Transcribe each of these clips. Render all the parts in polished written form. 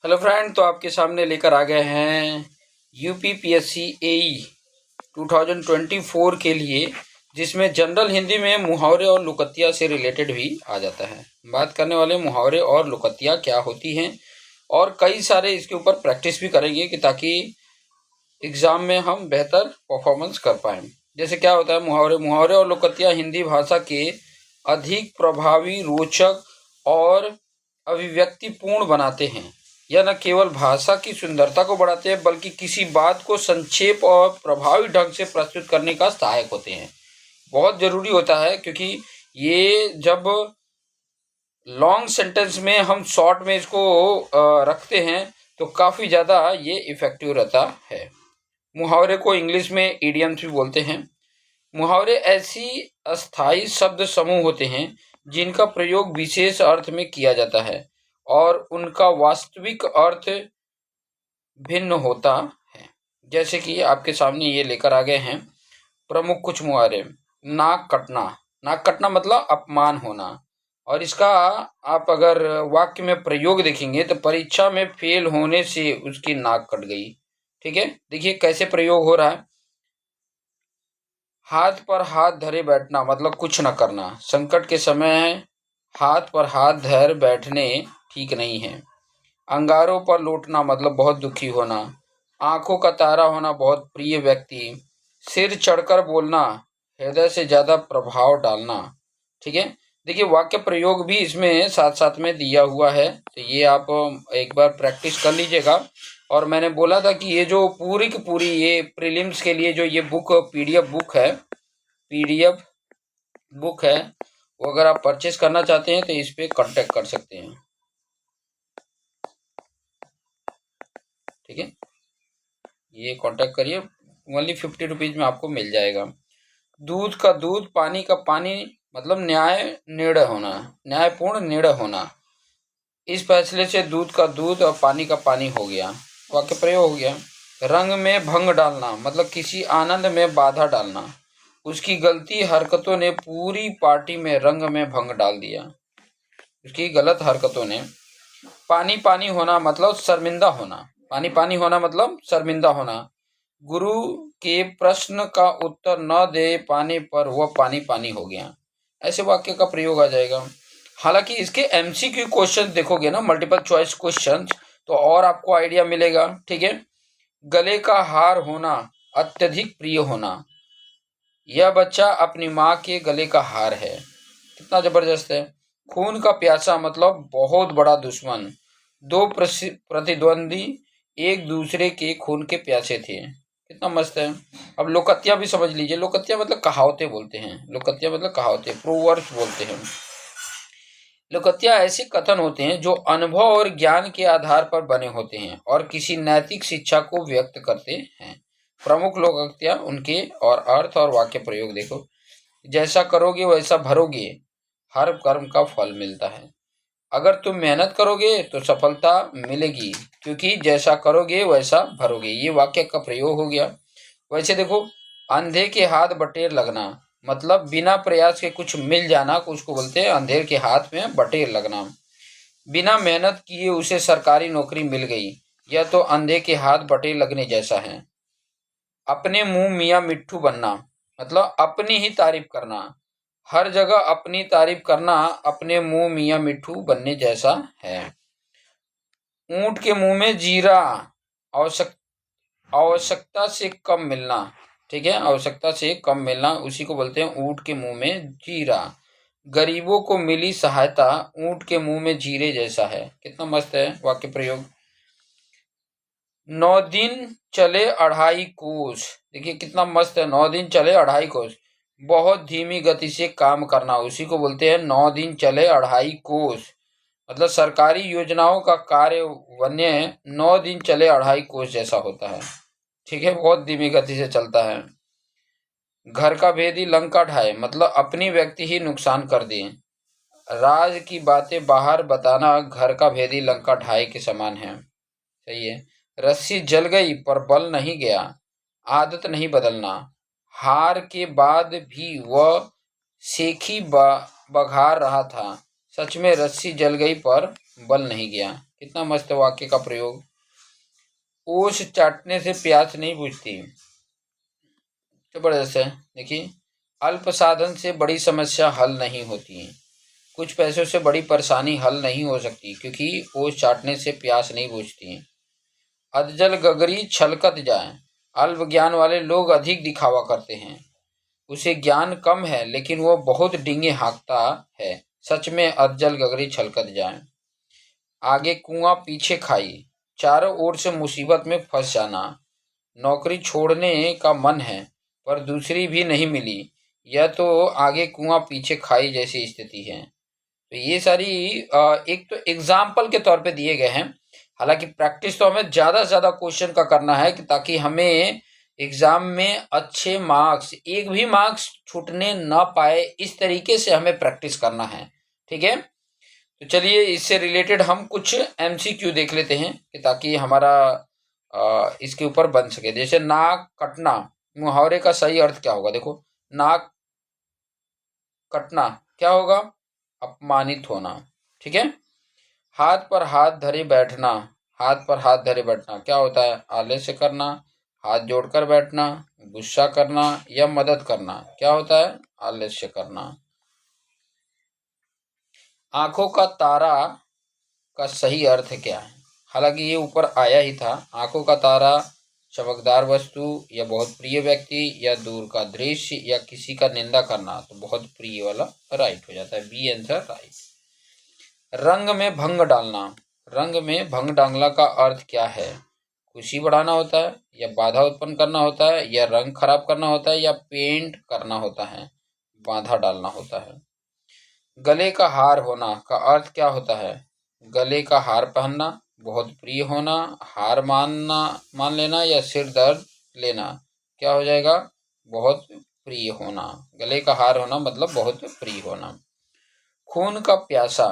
Hello friend, तो आपके सामने लेकर आ गए हैं यूपीपीएससी एई 2024 के लिए, जिसमें जनरल हिंदी में मुहावरे और लोकतिया से रिलेटेड भी आ जाता है। बात करने वाले मुहावरे और लोकतिया क्या होती हैं और कई सारे इसके ऊपर प्रैक्टिस भी करेंगे कि ताकि एग्ज़ाम में हम बेहतर परफॉर्मेंस कर पाएँ। जैसे क्या होता है मुहावरे और लोकतिया हिंदी भाषा के अधिक प्रभावी, रोचक और अभिव्यक्तिपूर्ण बनाते हैं। यह न केवल भाषा की सुंदरता को बढ़ाते हैं बल्कि किसी बात को संक्षेप और प्रभावी ढंग से प्रस्तुत करने का सहायक होते हैं। बहुत ज़रूरी होता है क्योंकि ये जब लॉन्ग सेंटेंस में हम शॉर्ट में इसको रखते हैं तो काफ़ी ज़्यादा ये इफ़ेक्टिव रहता है। मुहावरे को इंग्लिश में इडियम्स भी बोलते हैं। मुहावरे ऐसी अस्थायी शब्द समूह होते हैं जिनका प्रयोग विशेष अर्थ में किया जाता है और उनका वास्तविक अर्थ भिन्न होता है। जैसे कि आपके सामने ये लेकर आ गए हैं प्रमुख कुछ मुहावरे। नाक कटना। नाक कटना मतलब अपमान होना, और इसका आप अगर वाक्य में प्रयोग देखेंगे तो परीक्षा में फेल होने से उसकी नाक कट गई। ठीक है, देखिए कैसे प्रयोग हो रहा है। हाथ पर हाथ धरे बैठना मतलब कुछ न करना। संकट के समय हाथ पर हाथ धर बैठने ठीक नहीं है। अंगारों पर लौटना मतलब बहुत दुखी होना। आंखों का तारा होना बहुत प्रिय व्यक्ति। सिर चढ़कर बोलना हृदय से ज़्यादा प्रभाव डालना। ठीक है, देखिए वाक्य प्रयोग भी इसमें साथ साथ में दिया हुआ है, तो ये आप एक बार प्रैक्टिस कर लीजिएगा। और मैंने बोला था कि ये जो पूरी की पूरी ये प्रीलिम्स के लिए जो ये बुक पीडीएफ बुक है, वो अगर आप परचेस करना चाहते हैं तो इस पर कांटेक्ट कर सकते हैं। ठीक है, ये कांटेक्ट करिए, ओनली 50 रुपीज़ में आपको मिल जाएगा। दूध का दूध, पानी का पानी मतलब न्यायपूर्ण निर्णय होना। इस फैसले से दूध का दूध और पानी का पानी हो गया। वाक्य प्रयोग हो गया। रंग में भंग डालना मतलब किसी आनंद में बाधा डालना। उसकी गलती हरकतों ने पूरी पार्टी में रंग में भंग डाल दिया। उसकी गलत हरकतों ने। पानी पानी होना मतलब शर्मिंदा होना। पानी पानी होना मतलब शर्मिंदा होना। गुरु के प्रश्न का उत्तर न दे पाने पर वह पानी पानी हो गया। ऐसे वाक्य का प्रयोग आ जाएगा। हालांकि इसके एमसीक्यू क्वेश्चन देखोगे ना, मल्टीपल चॉइस क्वेश्चन, तो और आपको आइडिया मिलेगा। ठीक है, गले का हार होना अत्यधिक प्रिय होना। यह बच्चा अपनी माँ के गले का हार है। कितना जबरदस्त है। खून का प्यासा मतलब बहुत बड़ा दुश्मन। दो प्रतिद्वंदी एक दूसरे के खून के प्यासे थे। कितना मस्त है। अब लोकतिया भी समझ लीजिए। लोकतिया मतलब कहावतें बोलते हैं। लोकतिया मतलब कहावतें, प्रोवर्ब्स बोलते हैं। लोकतिया ऐसे कथन होते हैं जो अनुभव और ज्ञान के आधार पर बने होते हैं और किसी नैतिक शिक्षा को व्यक्त करते हैं। प्रमुख लोकतिया, उनके और अर्थ और वाक्य प्रयोग देखो। जैसा करोगे वैसा भरोगे, हर कर्म का फल मिलता है। अगर तुम मेहनत करोगे तो सफलता मिलेगी, क्योंकि जैसा करोगे वैसा भरोगे। ये वाक्य का प्रयोग हो गया। वैसे देखो, अंधे के हाथ बटेर लगना मतलब बिना प्रयास के कुछ मिल जाना, उसको बोलते हैं अंधेर के हाथ में बटेर लगना। बिना मेहनत किए उसे सरकारी नौकरी मिल गई, यह तो अंधे के हाथ बटेर लगने जैसा है। अपने मुंह मियाँ मिट्ठू बनना मतलब अपनी ही तारीफ करना। हर जगह अपनी तारीफ करना अपने मुंह मियाँ मिट्ठू बनने जैसा है। ऊंट के मुंह में जीरा, आवश्यकता से कम मिलना। ठीक है, आवश्यकता से कम मिलना, उसी को बोलते हैं ऊंट के मुंह में जीरा। गरीबों को मिली सहायता ऊंट के मुंह में जीरे जैसा है। कितना मस्त है वाक्य प्रयोग। 9 दिन चले 2.5 कोस। देखिए कितना मस्त है। 9 दिन चले 2.5 कोस। बहुत धीमी गति से काम करना, उसी को बोलते हैं 9 दिन चले 2.5 कोस। मतलब सरकारी योजनाओं का कार्य वन्य 9 दिन चले 2.5 कोस जैसा होता है। ठीक है, बहुत धीमी गति से चलता है। घर का भेदी लंका ढाए मतलब अपनी व्यक्ति ही नुकसान कर दे। राज की बातें बाहर बताना घर का भेदी लंका ढाए के समान है। सही है। रस्सी जल गई पर बल नहीं गया, आदत नहीं बदलना। हार के बाद भी वह सेखी बघार रहा था, सच में रस्सी जल गई पर बल नहीं गया। कितना मस्त वाक्य का प्रयोग। ओस चाटने से प्यास नहीं बुझती, जबरदस्त है। देखिए, अल्प साधन से बड़ी समस्या हल नहीं होती है। कुछ पैसों से बड़ी परेशानी हल नहीं हो सकती, क्योंकि ओस चाटने से प्यास नहीं बुझती है। अधजल गगरी छलकत जाए, अल्प ज्ञान वाले लोग अधिक दिखावा करते हैं। उसे ज्ञान कम है लेकिन वो बहुत डींगे हाँकता है। सच में अधजल गगरी छलकत जाए। आगे कुआं पीछे खाई, चारों ओर से मुसीबत में फंस जाना। नौकरी छोड़ने का मन है पर दूसरी भी नहीं मिली, यह तो आगे कुआं पीछे खाई जैसी स्थिति है। तो ये सारी एक तो एग्जाम्पल के तौर पे दिए गए हैं। हालांकि प्रैक्टिस तो हमें ज़्यादा से ज़्यादा क्वेश्चन का करना है कि ताकि हमें एग्जाम में अच्छे मार्क्स, एक भी मार्क्स छूटने ना पाए, इस तरीके से हमें प्रैक्टिस करना है। ठीक है, तो चलिए इससे रिलेटेड हम कुछ एमसीक्यू देख लेते हैं कि ताकि हमारा इसके ऊपर बन सके। जैसे नाक कटना, मुहावरे का सही अर्थ क्या होगा? देखो, नाक कटना क्या होगा? अपमानित होना। ठीक है। हाथ पर हाथ धरे बैठना, हाथ पर हाथ धरे बैठना क्या होता है? आलस्य करना, हाथ जोड़कर बैठना, गुस्सा करना या मदद करना क्या होता है? आलस्य करना। आंखों का तारा का सही अर्थ क्या है? हालांकि ये ऊपर आया ही था। आंखों का तारा चमकदार वस्तु या बहुत प्रिय व्यक्ति या दूर का दृश्य या किसी का निंदा करना, तो बहुत प्रिय वाला राइट हो जाता है, बी आंसर राइट। रंग में भंग डालना, रंग में भंग डालना का अर्थ क्या है? खुशी बढ़ाना होता है या बाधा उत्पन्न करना होता है या रंग खराब करना होता है या पेंट करना होता है? बाधा डालना होता है। गले का हार होना का अर्थ क्या होता है? गले का हार पहनना, बहुत प्रिय होना, हार मान लेना या सिर दर्द लेना क्या हो जाएगा? बहुत प्रिय होना। गले का हार होना मतलब बहुत प्रिय होना। खून का प्यासा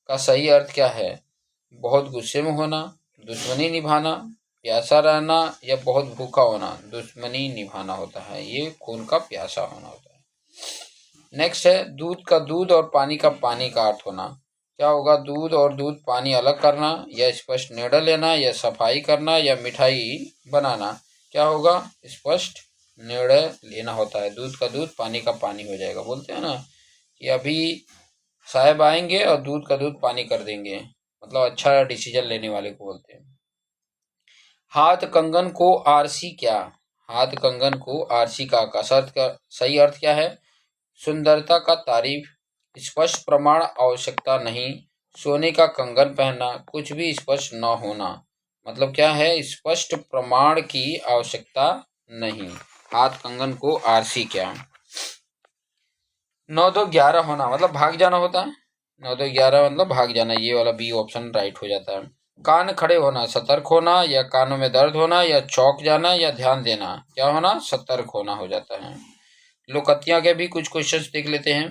का सही अर्थ क्या है? बहुत गुस्से में होना, दुश्मनी निभाना, प्यासा रहना या बहुत भूखा होना, दुश्मनी निभाना होता है। ये खून का प्यासा होना होता है। नेक्स्ट है दूध का दूध और पानी का पानी का अर्थ होना क्या होगा? दूध और दूध पानी अलग करना या स्पष्ट निर्णय लेना या सफाई करना या मिठाई बनाना क्या होगा? स्पष्ट निर्णय लेना होता है। दूध का दूध पानी का पानी हो जाएगा। बोलते हैं ना कि अभी साहब आएंगे और दूध का दूध पानी कर देंगे, मतलब अच्छा डिसीजन लेने वाले को बोलते हैं। हाथ कंगन को आरसी क्या? हाथ कंगन को आरसी का अर्थ का सही अर्थ क्या है? सुंदरता का तारीफ, स्पष्ट प्रमाण आवश्यकता नहीं, सोने का कंगन पहनना, कुछ भी स्पष्ट न होना। मतलब क्या है? स्पष्ट प्रमाण की आवश्यकता नहीं। हाथ कंगन को आरसी क्या? 9 2 11 होना मतलब भाग जाना होता है। 9 2 11 मतलब भाग जाना, ये वाला बी ऑप्शन राइट हो जाता है। कान खड़े होना, सतर्क होना या कानों में दर्द होना या चौंक जाना या ध्यान देना क्या होना? सतर्क होना हो जाता है। लोकतियां के भी कुछ क्वेश्चंस देख लेते हैं।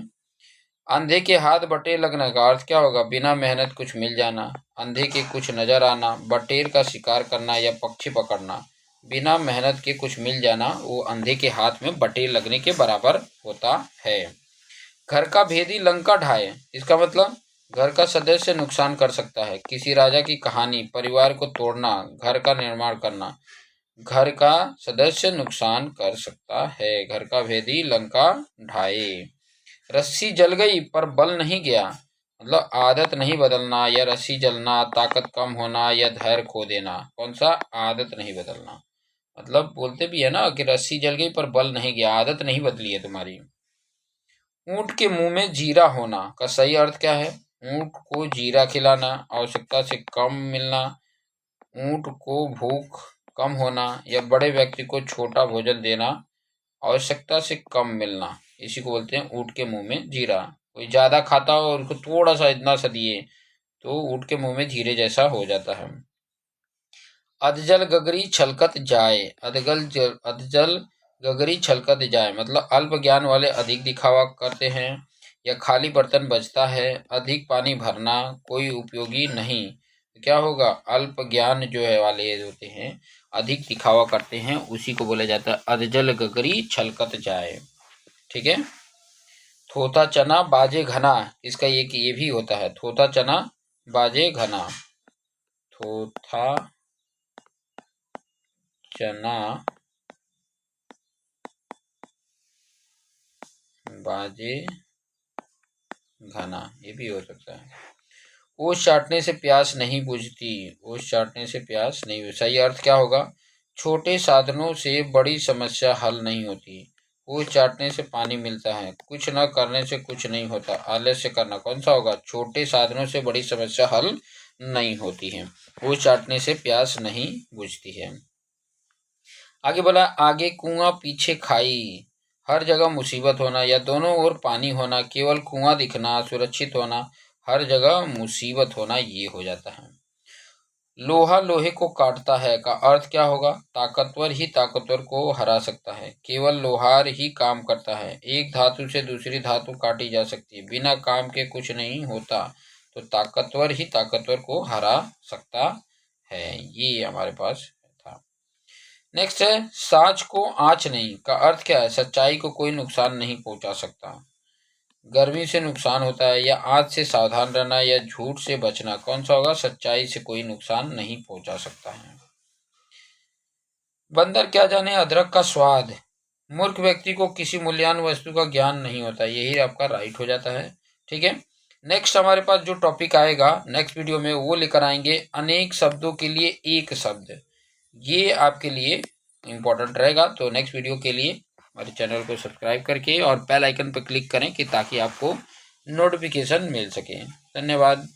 अंधे के हाथ बटेर लगने का अर्थ क्या होगा? बिना मेहनत कुछ मिल जाना, अंधे के कुछ नजर आना, बटेर का शिकार करना या पक्षी पकड़ना। बिना मेहनत के कुछ मिल जाना वो अंधे के हाथ में बटेर लगने के बराबर होता है। घर का भेदी लंका ढाए, इसका मतलब घर का सदस्य नुकसान कर सकता है। किसी राजा की कहानी, परिवार को तोड़ना, घर का निर्माण करना। घर का सदस्य नुकसान कर सकता है। घर का भेदी लंका ढाए। रस्सी जल गई पर बल नहीं गया, मतलब आदत नहीं बदलना या रस्सी जलना, ताकत कम होना या धैर्य खो देना। कौन सा? आदत नहीं बदलना। मतलब बोलते भी है ना कि रस्सी जल गई पर बल नहीं गया, आदत नहीं बदली है तुम्हारी। ऊंट के मुंह में जीरा होना का सही अर्थ क्या है? ऊंट को जीरा खिलाना, आवश्यकता से कम मिलना, ऊंट को भूख कम होना या बड़े व्यक्ति को छोटा भोजन देना, आवश्यकता से कम मिलना। इसी को बोलते हैं ऊंट के मुंह में जीरा। कोई ज्यादा खाता हो और उसको थोड़ा सा इतना सा दिए तो ऊंट के मुंह में जीरे जैसा हो जाता है। अधजल गगरी छलकत जाए, अधजल गगरी छलकत जाए मतलब अल्प ज्ञान वाले अधिक दिखावा करते हैं या खाली बर्तन बचता है। अधिक पानी भरना कोई उपयोगी नहीं, तो क्या होगा? अल्प ज्ञान जो है वाले होते हैं, अधिक दिखावा करते हैं, उसी को बोला जाता है अधजल गगरी छलकत जाए। ठीक है। थोथा चना बाजे घना, इसका ये भी होता है, थोथा चना बाजे घना। पोथा चना बाजे घना, ये भी हो सकता है। ओस चाटने से प्यास नहीं बुझती, ओस चाटने से प्यास नहीं बुझती। सही अर्थ क्या होगा? छोटे साधनों से बड़ी समस्या हल नहीं होती। ओस चाटने से पानी मिलता है, कुछ न करने से कुछ नहीं होता, आलस्य करना। कौन सा होगा? छोटे साधनों से बड़ी समस्या हल नहीं होती है। ओस चाटने से प्यास नहीं बुझती है। आगे बोला, आगे कुआं पीछे खाई, हर जगह मुसीबत होना या दोनों ओर पानी होना, केवल कुआं दिखना, सुरक्षित होना, हर जगह मुसीबत होना, ये हो जाता है। लोहा लोहे को काटता है का अर्थ क्या होगा? ताकतवर ही ताकतवर को हरा सकता है, केवल लोहार ही काम करता है, एक धातु से दूसरी धातु काटी जा सकती है, बिना काम के कुछ नहीं होता, तो ताकतवर ही ताकतवर को हरा सकता है। ये हमारे पास था। नेक्स्ट है, साच को आँच नहीं का अर्थ क्या है? सच्चाई को कोई नुकसान नहीं पहुंचा सकता, गर्मी से नुकसान होता है, या आँच से सावधान रहना, या झूठ से बचना। कौन सा होगा? सच्चाई से कोई नुकसान नहीं पहुंचा सकता है। बंदर क्या जाने अदरक का स्वाद, मूर्ख व्यक्ति को किसी मूल्यवान वस्तु का ज्ञान नहीं होता, यही आपका राइट हो जाता है। ठीक है, नेक्स्ट हमारे पास जो टॉपिक आएगा नेक्स्ट वीडियो में, वो लेकर आएंगे अनेक शब्दों के लिए एक शब्द। ये आपके लिए इम्पोर्टेंट रहेगा। तो नेक्स्ट वीडियो के लिए हमारे चैनल को सब्सक्राइब करके और बेल आइकन पर क्लिक करें कि ताकि आपको नोटिफिकेशन मिल सके। धन्यवाद।